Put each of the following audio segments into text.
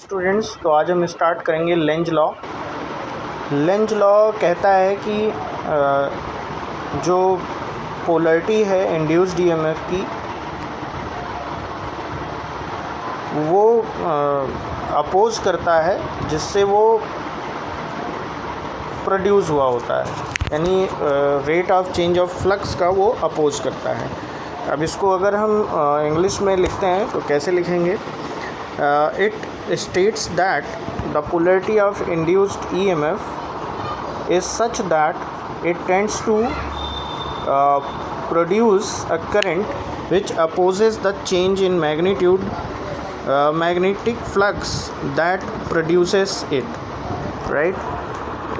Students, तो आज हम स्टार्ट करेंगे लेंज लॉ। लेंज लॉ कहता है कि जो पोलरिटी है इंड्यूस्ड ईएमएफ की वो अपोज करता है जिससे वो प्रोड्यूस हुआ होता है, यानी rate of change of flux का वो अपोज करता है। अब इसको अगर हम इंग्लिश में लिखते हैं तो कैसे लिखेंगे? It states that the polarity of induced EMF is such that it tends to produce a current which opposes the change in magnetic flux that produces it, right?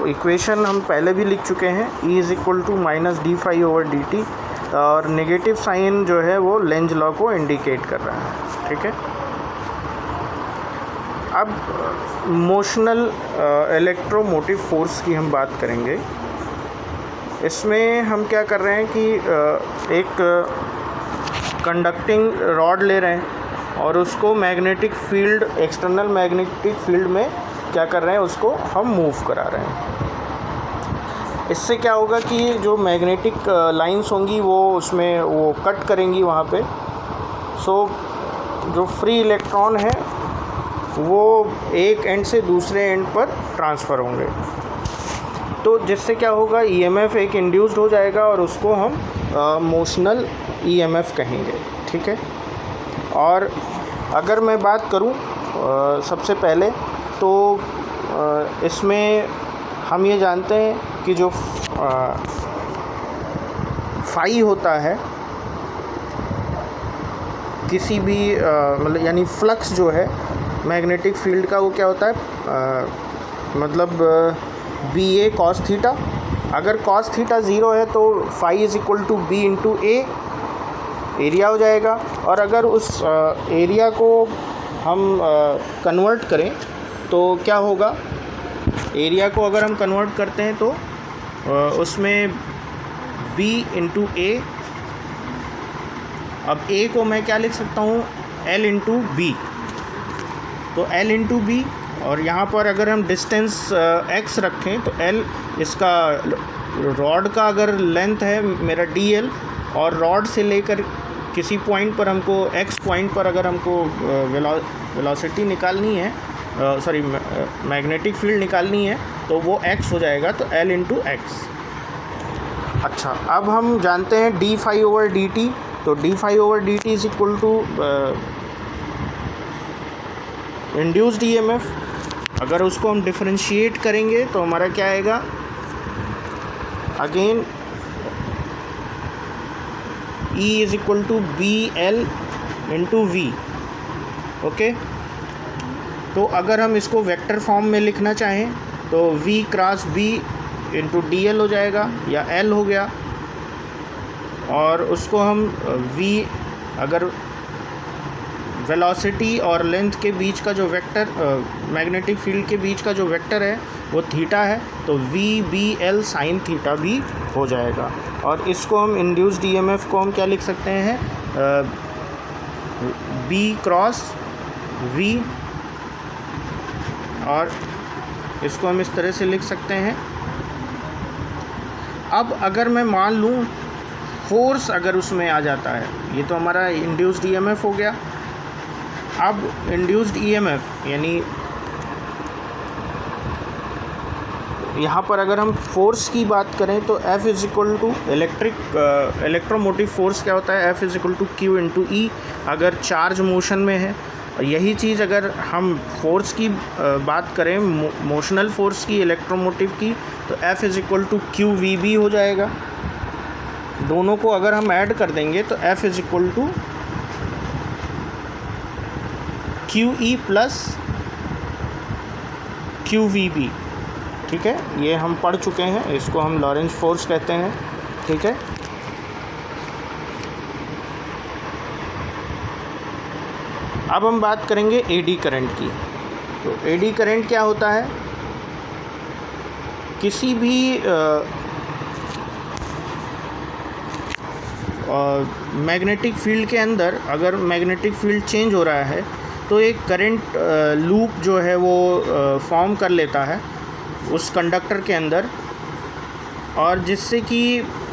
Equation हम पहले भी लिख चुके हैं, E is equal to minus D phi over D T, और negative sign जो है वो लेंज लॉ को इंडिकेट कर रहा है, ठीक है। अब मोशनल इलेक्ट्रोमोटिव फोर्स की हम बात करेंगे। इसमें हम क्या कर रहे हैं कि एक कंडक्टिंग रॉड ले रहे हैं और उसको magnetic field, external magnetic field में क्या कर रहे हैं, उसको हम मूव करा रहे हैं। इससे क्या होगा कि जो मैग्नेटिक लाइंस होंगी वो उसमें वो कट करेंगी वहाँ पे। सो जो फ्री इलेक्ट्रॉन है वो एक एंड से दूसरे एंड पर ट्रांसफ़र होंगे, तो जिससे क्या होगा, ईएमएफ एक इंड्यूस्ड हो जाएगा और उसको हम मोशनल ईएमएफ कहेंगे, ठीक है। और अगर मैं बात करूं सबसे पहले तो इसमें हम ये जानते हैं कि जो फाई होता है किसी भी मतलब यानी फ्लक्स जो है मैग्नेटिक फील्ड का, वो क्या होता है मतलब बी ए कॉस थीटा। अगर कॉस थीटा ज़ीरो है तो phi is equal to B into A area हो जाएगा। और अगर उस एरिया को हम कन्वर्ट करें तो क्या होगा, एरिया को अगर हम कन्वर्ट करते हैं तो उसमें बी इंटू ए, अब ए को मैं क्या लिख सकता हूँ, एल इंटू बी, तो L इंटू बी। और यहाँ पर अगर हम डिस्टेंस x रखें तो L इसका रॉड का अगर लेंथ है मेरा DL, और रॉड से लेकर किसी पॉइंट पर हमको x पॉइंट पर अगर हमको वेलोसिटी निकालनी है, सॉरी मैग्नेटिक फील्ड निकालनी है, तो वो x हो जाएगा, तो L इंटू एक्स। अच्छा, अब हम जानते हैं d phi over D t, तो d phi over D t is equal to induced EMF. अगर उसको हम डिफरेंशिएट करेंगे तो हमारा क्या आएगा, again E is equal to B L into V, okay. तो अगर हम इसको वेक्टर फॉर्म में लिखना चाहें तो V cross B into D L हो जाएगा, या L हो गया। और उसको हम V, अगर वेलोसिटी और लेंथ के बीच का जो वेक्टर, मैग्नेटिक फील्ड के बीच का जो वेक्टर है वो थीटा है, तो V B L sine theta भी हो जाएगा। और इसको हम इंड्यूस्ड ईएमएफ को हम क्या लिख सकते हैं, बी क्रॉस वी, और इसको हम इस तरह से लिख सकते हैं। अब अगर मैं मान लूँ फोर्स अगर उसमें आ जाता है, ये तो हमारा इंड्यूस्ड ईएमएफ हो गया। अब इंड्यूस्ड ईएमएफ यानी यहाँ पर अगर हम फोर्स की बात करें तो F is equal to electromotive force क्या होता है, F is equal to Q into E, अगर चार्ज मोशन में है। और यही चीज़ अगर हम फोर्स की बात करें, मोशनल फोर्स की, इलेक्ट्रोमोटिव की, तो F is equal to Q V B हो जाएगा। दोनों को अगर हम ऐड कर देंगे तो F is equal to Q E plus Q V B, ठीक है। ये हम पढ़ चुके हैं, इसको हम लॉरेंज फोर्स कहते हैं, ठीक है। अब हम बात करेंगे एडी करंट की। तो एडी करंट क्या होता है, किसी भी मैग्नेटिक फील्ड के अंदर अगर मैग्नेटिक फील्ड चेंज हो रहा है तो एक करंट लूप जो है वो फॉर्म कर लेता है उस कंडक्टर के अंदर, और जिससे कि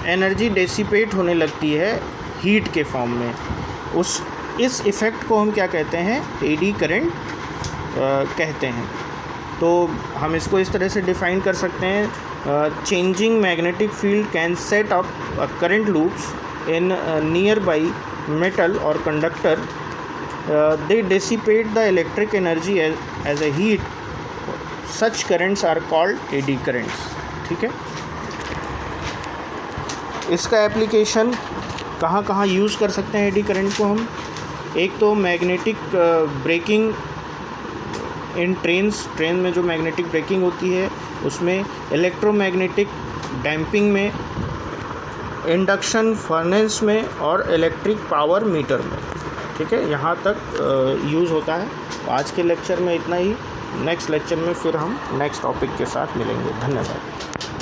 एनर्जी डेसिपेट होने लगती है हीट के फॉर्म में। इस इफ़ेक्ट को हम क्या कहते हैं, एडी करंट कहते हैं। तो हम इसको इस तरह से डिफ़ाइन कर सकते हैं, changing magnetic field can set up current loops in nearby metal और conductor, they dissipate the electric energy as a heat, such currents are called eddy currents. ठीक है, इसका एप्लीकेशन कहाँ कहाँ यूज़ कर सकते हैं एडी करंट को हम? एक तो मैग्नेटिक ब्रेकिंग इन ट्रेन में जो मैग्नेटिक ब्रेकिंग होती है उसमें, इलेक्ट्रोमैग्नेटिक डैम्पिंग में, इंडक्शन फर्नेस में, और इलेक्ट्रिक पावर मीटर में। ठीक है, यहाँ तक यूज़ होता है। आज के लेक्चर में इतना ही। नेक्स्ट लेक्चर में फिर हम नेक्स्ट टॉपिक के साथ मिलेंगे। धन्यवाद।